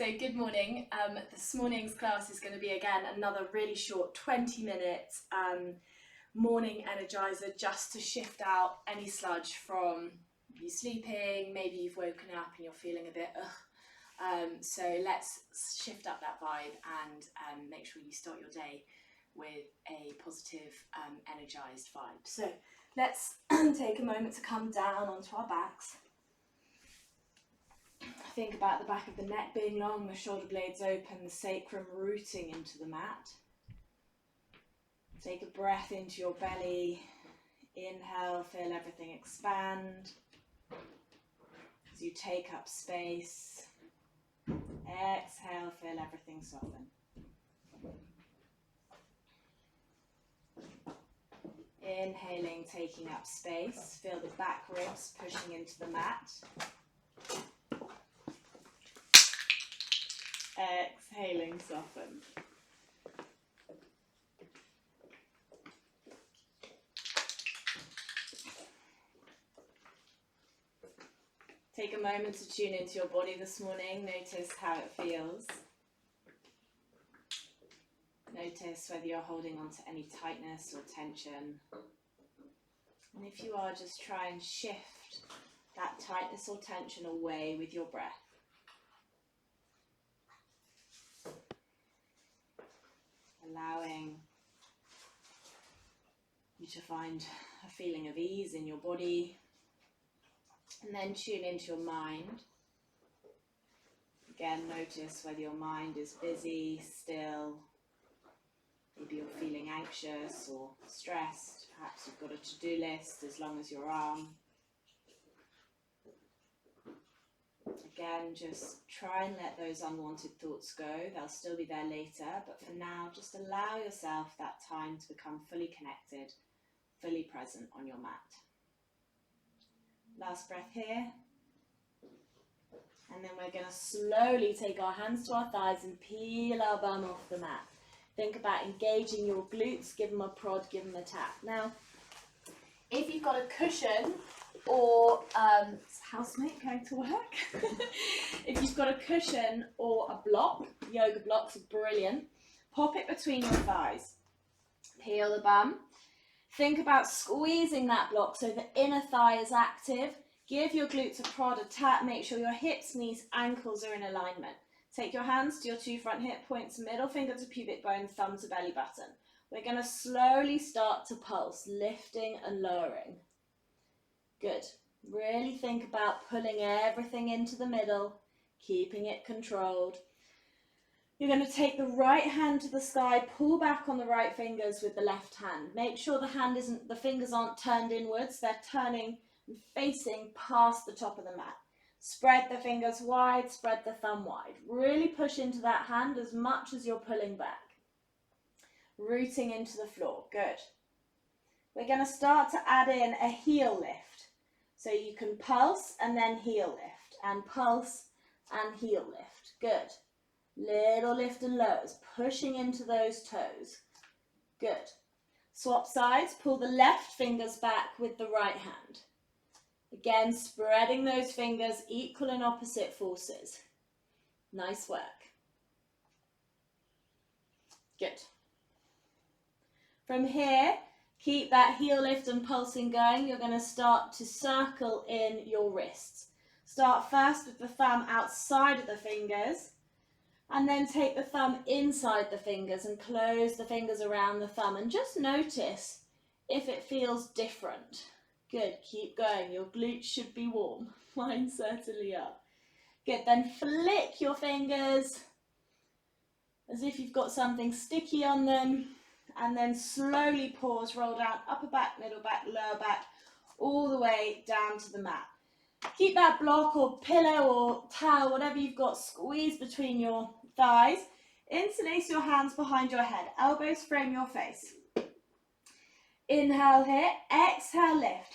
So good morning. This morning's class is going to be again another really short 20-minute morning energizer, just to shift out any sludge from you sleeping. Maybe you've woken up and you're feeling a bit so let's shift up that vibe and make sure you start your day with a positive, energized vibe. So let's take a moment to come down onto our backs. Think about the back of the neck being long, the shoulder blades open, the sacrum rooting into the mat. Take a breath into your belly. Inhale, feel everything expand. As you take up space, exhale, feel everything soften. Inhaling, taking up space, feel the back ribs pushing into the mat. Exhaling, soften. Take a moment to tune into your body this morning. Notice how it feels. Notice whether you're holding on to any tightness or tension. And if you are, just try and shift that tightness or tension away with your breath. Allowing you to find a feeling of ease in your body, and then tune into your mind. Again, notice whether your mind is busy, still. Maybe you're feeling anxious or stressed. Perhaps you've got a to-do list as long as your arm. Again, just try and let those unwanted thoughts go. They'll still be there later, but for now, just allow yourself that time to become fully connected, fully present on your mat. Last breath here. And then we're going to slowly take our hands to our thighs and peel our bum off the mat. Think about engaging your glutes, give them a prod, give them a tap. Now, if you've got a cushion or housemate going to work, if you've got a cushion or a block, yoga blocks are brilliant, pop it between your thighs. Peel the bum. Think about squeezing that block so the inner thigh is active. Give your glutes a prod, a tap. Make sure your hips, knees, ankles are in alignment. Take your hands to your two front hip points, middle finger to pubic bone, thumb to belly button. We're going to slowly start to pulse, lifting and lowering. Good. Really think about pulling everything into the middle, keeping it controlled. You're going to take the right hand to the sky, pull back on the right fingers with the left hand. Make sure the fingers aren't turned inwards, they're turning and facing past the top of the mat. Spread the fingers wide, spread the thumb wide. Really push into that hand as much as you're pulling back. Rooting into the floor, good. We're going to start to add in a heel lift. So you can pulse and then heel lift, and pulse and heel lift, good. Little lift and lows, pushing into those toes. Good. Swap sides, pull the left fingers back with the right hand. Again, spreading those fingers, equal and opposite forces. Nice work. Good. From here, keep that heel lift and pulsing going. You're going to start to circle in your wrists. Start first with the thumb outside of the fingers, and then take the thumb inside the fingers and close the fingers around the thumb, and just notice if it feels different. Good, keep going. Your glutes should be warm. Mine certainly are. Good, then flick your fingers as if you've got something sticky on them, and then slowly pause, roll down, upper back, middle back, lower back, all the way down to the mat. Keep that block or pillow or towel, whatever you've got, squeezed between your thighs. Interlace your hands behind your head. Elbows frame your face. Inhale here, exhale, lift.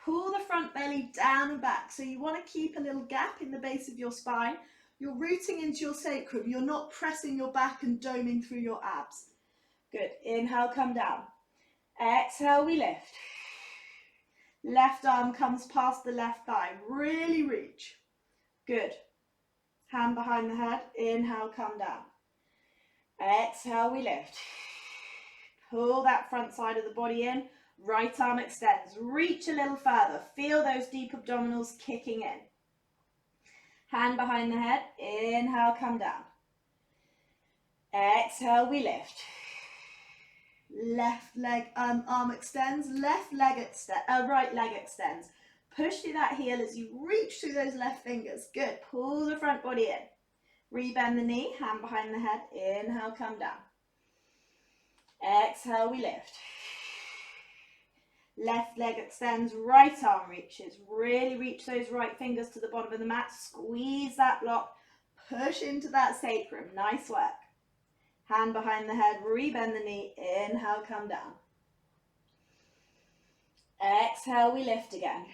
Pull the front belly down and back. So you want to keep a little gap in the base of your spine. You're rooting into your sacrum. You're not pressing your back and doming through your abs. Good. Inhale, come down. Exhale, we lift. Left arm comes past the left thigh. Really reach. Good. hand behind the head, inhale, come down. Exhale, we lift. Pull that front side of the body in, right arm extends, reach a little further, feel those deep abdominals kicking in. Hand behind the head, inhale, come down. Exhale, we lift. Left leg, arm extends, left leg extends, right leg extends. Push through that heel as you reach through those left fingers. Good, pull the front body in. Rebend the knee, hand behind the head, inhale, come down. Exhale, we lift. Left leg extends, right arm reaches. Really reach those right fingers to the bottom of the mat. Squeeze that block. Push into that sacrum. Nice work. Hand behind the head, rebend the knee. Inhale, come down. Exhale, we lift again.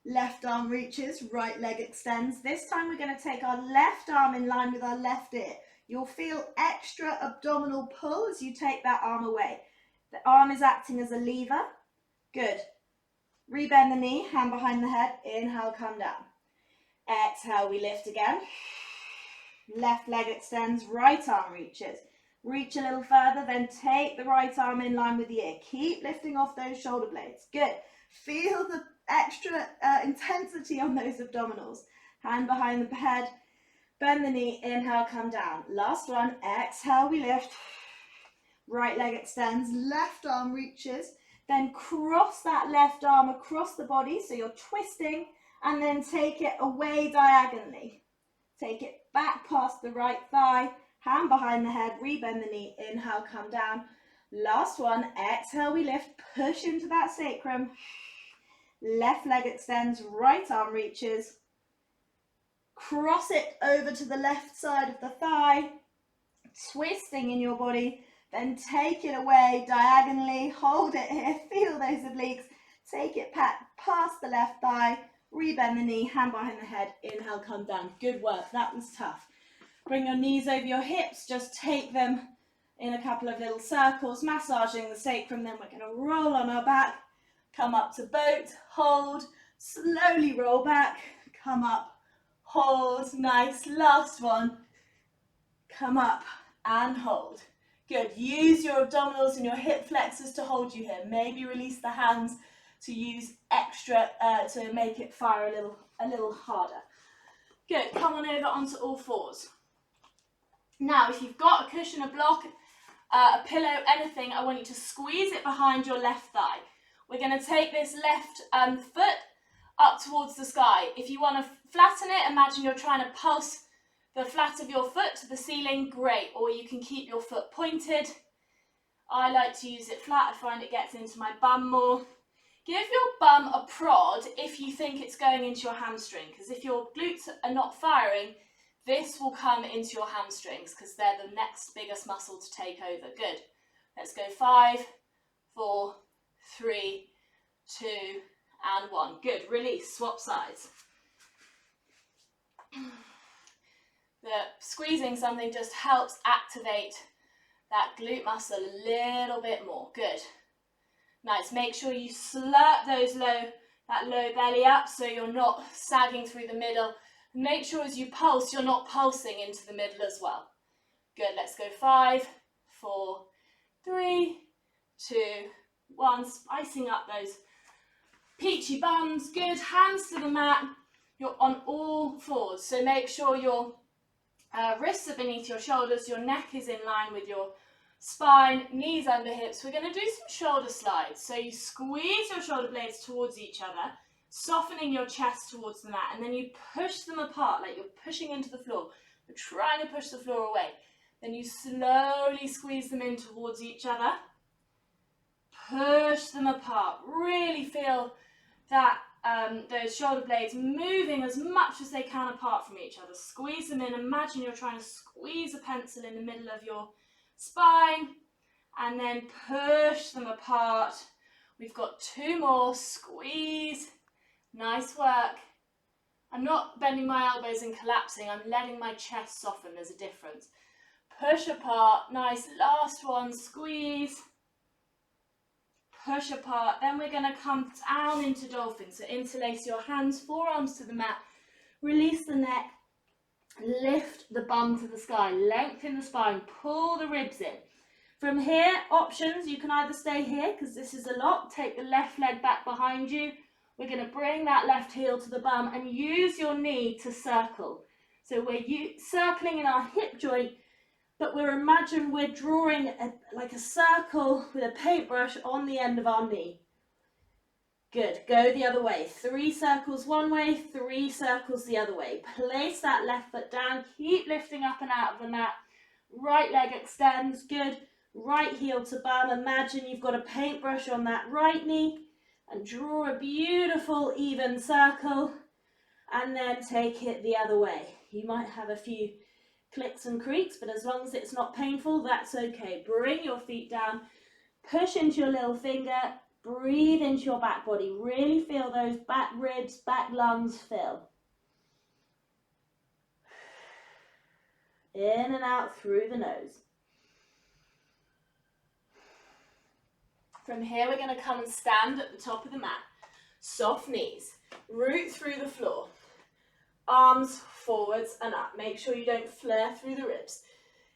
Left arm reaches, right leg extends. This time we're going to take our left arm in line with our left ear. You'll feel extra abdominal pull as you take that arm away. The arm is acting as a lever. Good. Rebend the knee, hand behind the head. Inhale, come down. Exhale, we lift again. Left leg extends, right arm reaches. Reach a little further, then take the right arm in line with the ear. Keep lifting off those shoulder blades. Good. Feel the extra intensity on those abdominals. Hand behind the head. Bend the knee, inhale, come down. Last one, exhale, we lift. Right leg extends, left arm reaches. Then cross that left arm across the body, so you're twisting, and then take it away diagonally. Take it back past the right thigh, hand behind the head, rebend the knee, inhale, come down. Last one, exhale, we lift, push into that sacrum. Left leg extends, right arm reaches. Cross it over to the left side of the thigh, twisting in your body, then take it away diagonally, hold it here, feel those obliques, take it past the left thigh, rebend the knee, hand behind the head, inhale, come down. Good work, that was tough. Bring your knees over your hips, just take them in a couple of little circles, massaging the sacrum, then we're going to roll on our back, come up to boat, hold, slowly roll back, come up, hold, nice, last one, come up and hold. Good, use your abdominals and your hip flexors to hold you here. Maybe release the hands to use extra, to make it fire a little harder. Good, come on over onto all fours. Now, if you've got a cushion, a block, a pillow, anything, I want you to squeeze it behind your left thigh. We're going to take this left foot up towards the sky. If you want to flatten it, imagine you're trying to pulse the flat of your foot to the ceiling, great. Or you can keep your foot pointed. I like to use it flat, I find it gets into my bum more. Give your bum a prod if you think it's going into your hamstring, because if your glutes are not firing, this will come into your hamstrings because they're the next biggest muscle to take over. Good. Let's go 5, 4, 3, 2, and 1. Good. Release. Swap sides. The squeezing something just helps activate that glute muscle a little bit more. Good. Nice. Make sure you slurp that low belly up so you're not sagging through the middle. Make sure as you pulse, you're not pulsing into the middle as well. Good. Let's go 5, 4, 3, 2, 1. Spicing up those peachy bums. Good. Hands to the mat. You're on all fours. So make sure your wrists are beneath your shoulders. Your neck is in line with your spine. Knees under hips. We're going to do some shoulder slides. So you squeeze your shoulder blades towards each other, softening your chest towards the mat, and then you push them apart like you're pushing into the floor. You're trying to push the floor away. Then you slowly squeeze them in towards each other. Push them apart. Really feel that those shoulder blades moving as much as they can apart from each other. Squeeze them in. Imagine you're trying to squeeze a pencil in the middle of your spine, and then push them apart. We've got 2 more. Squeeze. Nice work. I'm not bending my elbows and collapsing. I'm letting my chest soften. There's a difference. Push apart. Nice. Last one. Squeeze. Push apart. Then we're going to come down into dolphin. So interlace your hands, forearms to the mat. Release the neck. Lift the bum to the sky, lengthen the spine, pull the ribs in. From here, options, you can either stay here because this is a lot, take the left leg back behind you. We're going to bring that left heel to the bum and use your knee to circle. So we're circling in our hip joint, but imagine we're drawing like a circle with a paintbrush on the end of our knee. Good, go the other way. 3 circles one way, 3 circles the other way. Place that left foot down, keep lifting up and out of the mat. Right leg extends, good. Right heel to bum. Imagine you've got a paintbrush on that right knee and draw a beautiful even circle and then take it the other way. You might have a few clicks and creaks, but as long as it's not painful, that's okay. Bring your feet down, push into your little finger, breathe into your back body. Really feel those back ribs, back lungs fill. In and out through the nose. From here, we're going to come and stand at the top of the mat. Soft knees, root through the floor. Arms forwards and up. Make sure you don't flare through the ribs.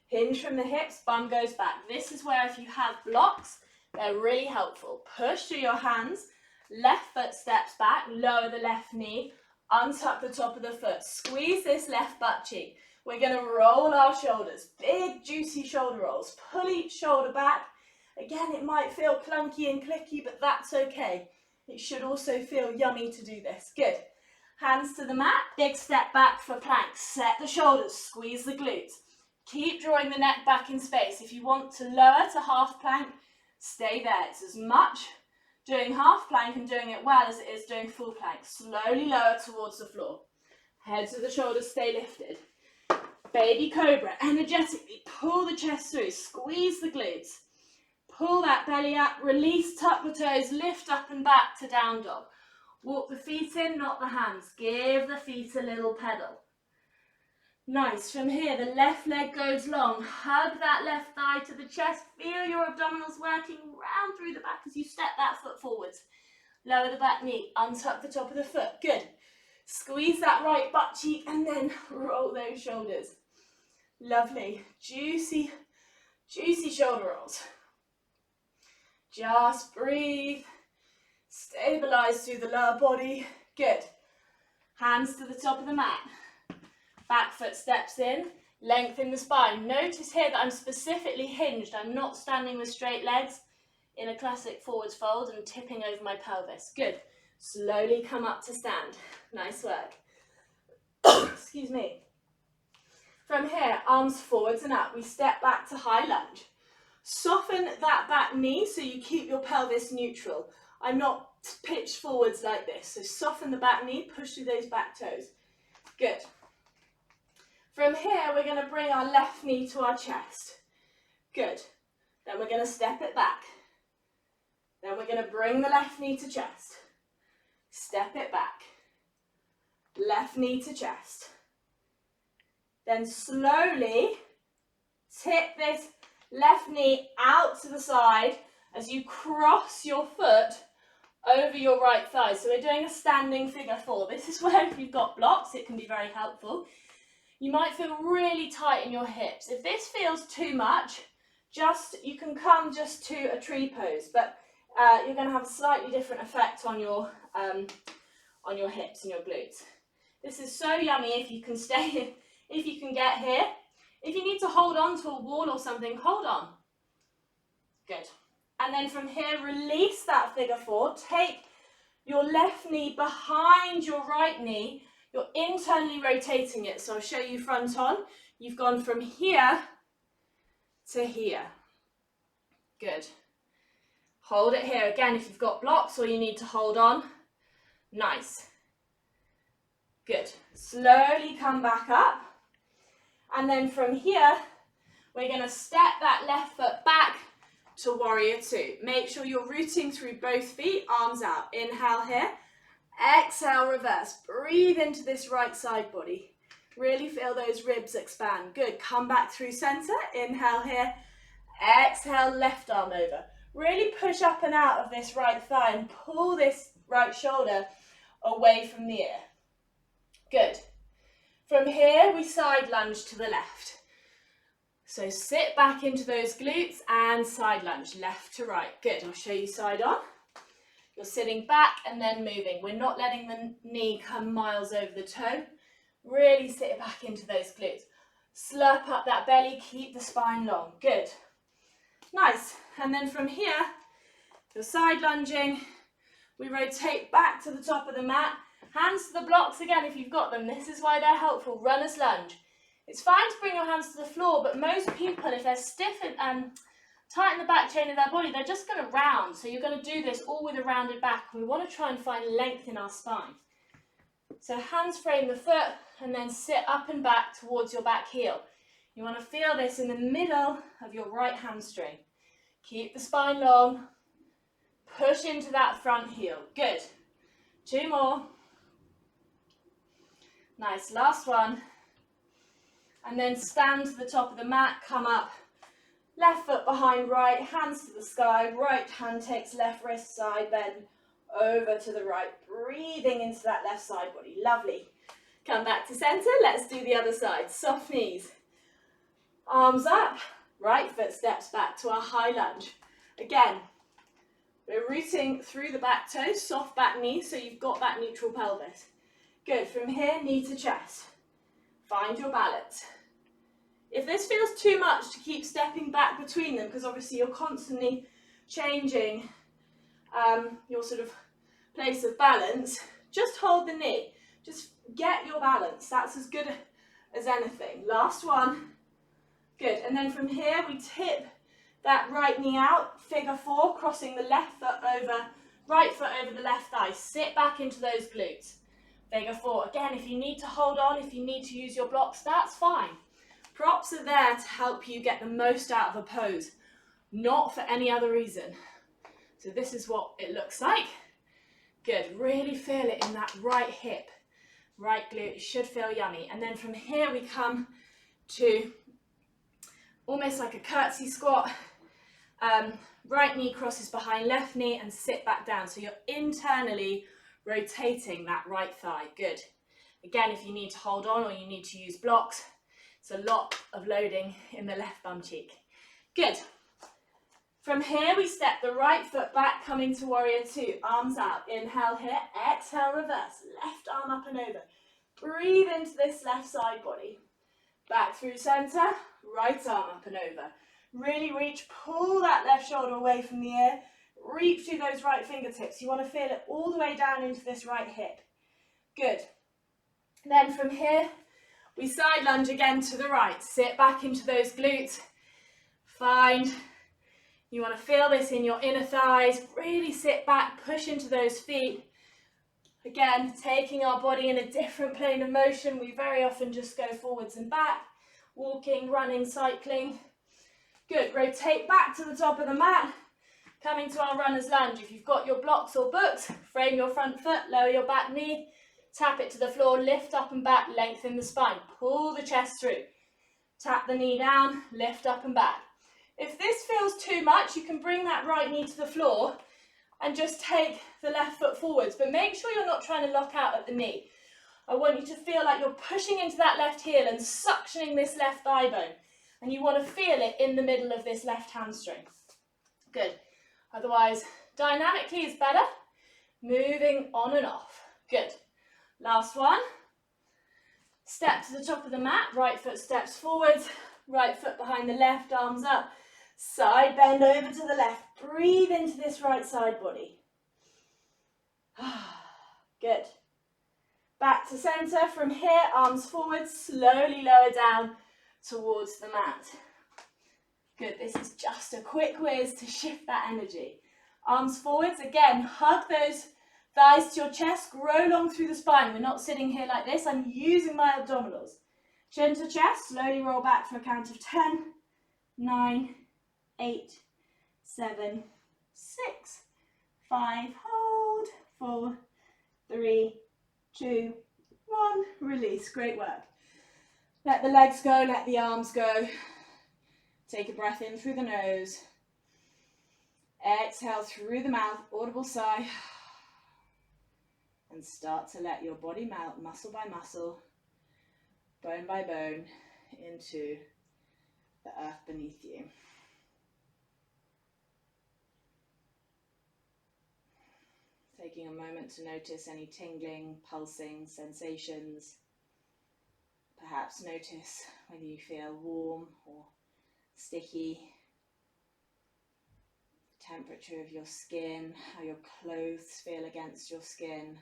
Hinge from the hips, bum goes back. This is where if you have blocks, they're really helpful. Push through your hands, left foot steps back, lower the left knee, untuck the top of the foot. Squeeze this left butt cheek. We're going to roll our shoulders, big juicy shoulder rolls. Pull each shoulder back. Again, it might feel clunky and clicky, but that's okay. It should also feel yummy to do this. Good. Hands to the mat, big step back for plank. Set the shoulders, squeeze the glutes. Keep drawing the neck back in space. If you want to lower to half plank, stay there. It's as much doing half plank and doing it well as it is doing full plank. Slowly lower towards the floor. Heads of the shoulders stay lifted. Baby cobra, energetically pull the chest through, squeeze the glutes. Pull that belly up, release, tuck the toes, lift up and back to down dog. Walk the feet in, not the hands. Give the feet a little pedal. Nice. From here, the left leg goes long. Hug that left thigh to the chest. Feel your abdominals working round through the back as you step that foot forwards. Lower the back knee, untuck the top of the foot. Good. Squeeze that right butt cheek and then roll those shoulders. Lovely. Juicy, juicy shoulder rolls. Just breathe. Stabilize through the lower body. Good. Hands to the top of the mat. Back foot steps in. Lengthen the spine. Notice here that I'm specifically hinged. I'm not standing with straight legs in a classic forwards fold and tipping over my pelvis. Good. Slowly come up to stand. Nice work. Excuse me. From here, arms forwards and up. We step back to high lunge. Soften that back knee so you keep your pelvis neutral. I'm not pitched forwards like this. So soften the back knee, push through those back toes. Good. From here, we're going to bring our left knee to our chest. Good. Then we're going to step it back. Then we're going to bring the left knee to chest. Step it back. Left knee to chest. Then slowly tip this left knee out to the side as you cross your foot over your right thigh. So we're doing a standing figure 4. This is where if you've got blocks, it can be very helpful. You might feel really tight in your hips. If this feels too much, you can come just to a tree pose, but you're going to have a slightly different effect on your hips and your glutes. This is so yummy if you can stay, if you can get here. If you need to hold on to a wall or something, hold on. Good. And then from here, release that figure 4. Take your left knee behind your right knee. You're internally rotating it. So I'll show you front on. You've gone from here to here. Good. Hold it here. Again, if you've got blocks or you need to hold on. Nice. Good. Slowly come back up. And then from here, we're going to step that left foot back to warrior 2. Make sure you're rooting through both feet, arms out. Inhale here. Exhale, reverse. Breathe into this right side body. Really feel those ribs expand. Good. Come back through center. Inhale here. Exhale, left arm over. Really push up and out of this right thigh and pull this right shoulder away from the ear. Good. From here, we side lunge to the left. So sit back into those glutes and side lunge, left to right. Good, I'll show you side on. You're sitting back and then moving. We're not letting the knee come miles over the toe. Really sit back into those glutes. Slurp up that belly, keep the spine long. Good. Nice. And then from here, you're side lunging. We rotate back to the top of the mat. Hands to the blocks again if you've got them. This is why they're helpful. Runner's lunge. It's fine to bring your hands to the floor, but most people, if they're stiff and tight in the back chain of their body, they're just going to round. So you're going to do this all with a rounded back. We want to try and find length in our spine. So hands frame the foot and then sit up and back towards your back heel. You want to feel this in the middle of your right hamstring. Keep the spine long. Push into that front heel. Good. 2 more. Nice. Last one. And then stand to the top of the mat. Come up. Left foot behind right. Hands to the sky. Right hand takes left wrist, side bend over to the right. Breathing into that left side body. Lovely. Come back to center. Let's do the other side. Soft knees. Arms up. Right foot steps back to our high lunge. Again, we're rooting through the back toes, soft back knee, so you've got that neutral pelvis. Good. From here, knee to chest. Find your balance. If this feels too much to keep stepping back between them, because obviously you're constantly changing your sort of place of balance, just hold the knee. Just get your balance. That's as good as anything. Last one. Good. And then from here, we tip that right knee out, figure 4, crossing the left foot over, right foot over the left thigh. Sit back into those glutes. Figure 4. Again, if you need to hold on, if you need to use your blocks, that's fine. Props are there to help you get the most out of a pose, not for any other reason. So this is what it looks like. Good. Really feel it in that right hip, right glute. It should feel yummy. And then from here, we come to almost like a curtsy squat. Right knee crosses behind left knee and sit back down. So you're internally rotating that right thigh. Good. Again, if you need to hold on or you need to use blocks, it's a lot of loading in the left bum cheek. Good. From here, we step the right foot back, coming to warrior 2. Arms out. Inhale here. Exhale, reverse. Left arm up and over. Breathe into this left side body. Back through center. Right arm up and over. Really reach. Pull that left shoulder away from the ear. Reach through those right fingertips. You want to feel it all the way down into this right hip. Good. Then from here, we side lunge again to the right. Sit back into those glutes. You want to feel this in your inner thighs. Really sit back, push into those feet. Again, taking our body in a different plane of motion. We very often just go forwards and back. Walking, running, cycling. Good. Rotate back to the top of the mat. Coming to our runner's lunge. If you've got your blocks or books, frame your front foot, lower your back knee. Tap it to the floor, lift up and back, lengthen the spine. Pull the chest through. Tap the knee down, lift up and back. If this feels too much, you can bring that right knee to the floor and just take the left foot forwards. But make sure you're not trying to lock out at the knee. I want you to feel like you're pushing into that left heel and suctioning this left thigh bone. And you want to feel it in the middle of this left hamstring. Good. Otherwise, dynamically is better. Moving on and off. Good. Last one. Step to the top of the mat. Right foot steps forwards. Right foot behind the left, arms up. Side bend over to the left. Breathe into this right side body. Good. Back to center. From here, arms forward, slowly lower down towards the mat. Good. This is just a quick whiz to shift that energy. Arms forwards. Again, hug those thighs to your chest. Grow long through the spine. We're not sitting here like this. I'm using my abdominals. Chin to chest. Slowly roll back for a count of 10, 9, 8, 7, 6, 5. Hold. 4, 3, 2, 1. Release. Great work. Let the legs go. Let the arms go. Take a breath in through the nose. Exhale through the mouth. Audible sigh. And start to let your body melt muscle by muscle. bone by bone, into the earth beneath you. Taking a moment to notice any tingling, pulsing sensations. Perhaps notice whether you feel warm or sticky. The temperature of your skin, how your clothes feel against your skin.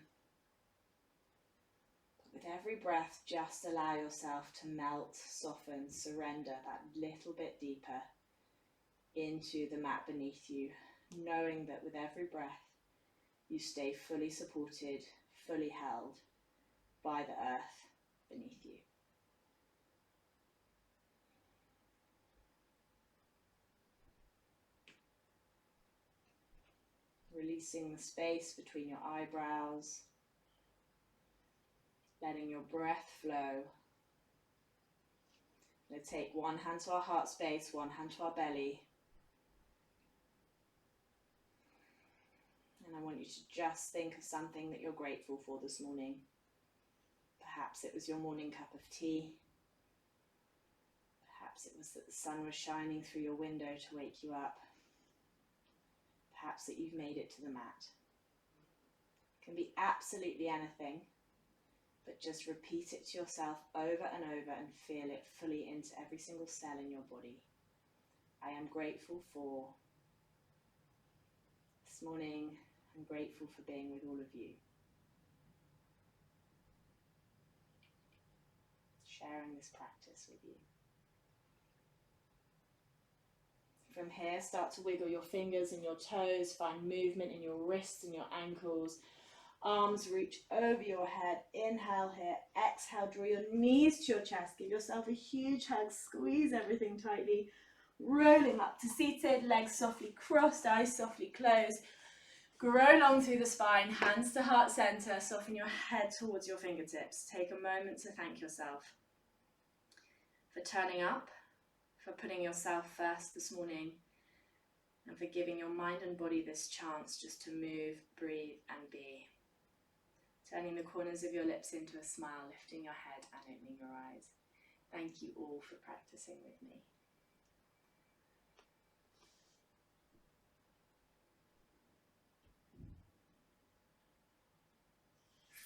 But with every breath, just allow yourself to melt, soften, surrender that little bit deeper into the mat beneath you, knowing that with every breath, you stay fully supported, fully held by the earth beneath you. Releasing the space between your eyebrows, letting your breath flow. We're going to take one hand to our heart space, one hand to our belly. And I want you to just think of something that you're grateful for this morning. Perhaps it was your morning cup of tea. Perhaps it was that the sun was shining through your window to wake you up. Perhaps that you've made it to the mat. It can be absolutely anything, but just repeat it to yourself over and over and feel it fully into every single cell in your body. I am grateful for. This morning, I'm grateful for being with all of you. Sharing this practice with you. From here, start to wiggle your fingers and your toes, find movement in your wrists and your ankles. Arms reach over your head. Inhale here, exhale, draw your knees to your chest. Give yourself a huge hug, squeeze everything tightly. Rolling up to seated, legs softly crossed, eyes softly closed. Grow long through the spine, hands to heart center, soften your head towards your fingertips. Take a moment to thank yourself for turning up, for putting yourself first this morning, and for giving your mind and body this chance just to move, breathe, and be. Turning the corners of your lips into a smile, lifting your head and opening your eyes. Thank you all for practicing with me.